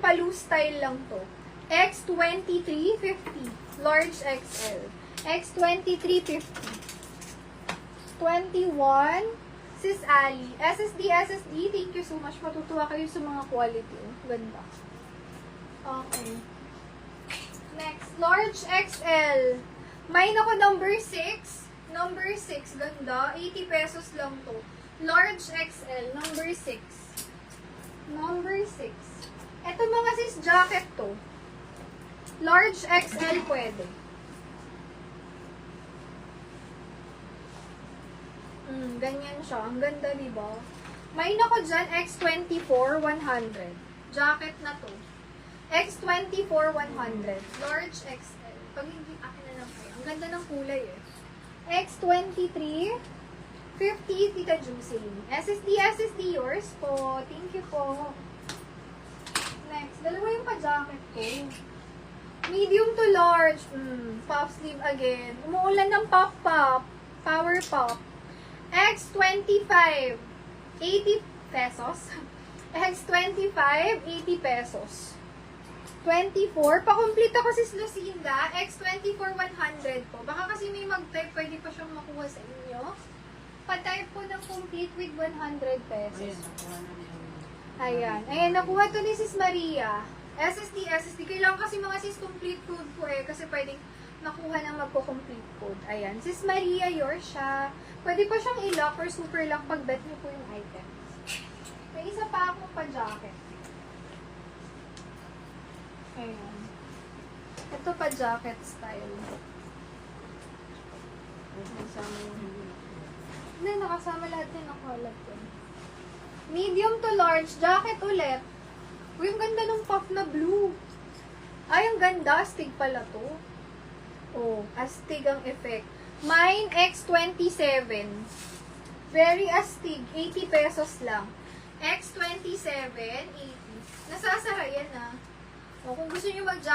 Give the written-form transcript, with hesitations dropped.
Palu style lang to. X23, 50. Large XL. X23, 50. 21, Sis Ali. SSD, thank you so much. Matutuwa kayo sa mga quality. Ganda. Okay. Next, large XL. May ako number 6. Number 6, ganda. 80 pesos lang to. Large XL, number 6. Number 6. Ito mga sis jacket to. Large XL pwede. Ganyan siya. Ang ganda, diba? May nako dyan, X24, 100. Jacket na to. X24, 100. Large XL. Pag hindi, akin na lang kayo. Ang ganda ng kulay eh. X23, 50, Tita Juicy. SSD yours po. Thank you po. Next, dalawa yung pa-jacket ko. Medium to large. Puff sleeve again. Umuulan ng pop-pop. Power pop. X25, 80 pesos. X25, 80 pesos. 24, pa-complete ako si Lucinda. X24, 100 po. Baka kasi may mag-type, pwede pa siyang makuha sa inyo. Pa-type po ng complete with 100 pesos. Ayan. Ayan, nakuha to ni Sis Maria. SSD. Kailangan kasi mga sis complete code po eh. Kasi pwedeng nakuha ng magko-complete code. Ayan. Sis Maria, yours siya. Pwede pa siyang i-lock or super lock pag bet niyo po yung items. May isa pa akong pa-jacket. Ayan. Ito pa-jacket style. Hindi, nakasama lahat din ang collab ko. Medium to large, jacket ulit. Uy, ang ganda ng puff na blue. Ay, ang ganda. Astig pala to. Oh, astig ang effect. Mine, X27. Very astig. 80 pesos lang. X27, 80. Nasasara yan ah. O, kung gusto nyo mag-jacket,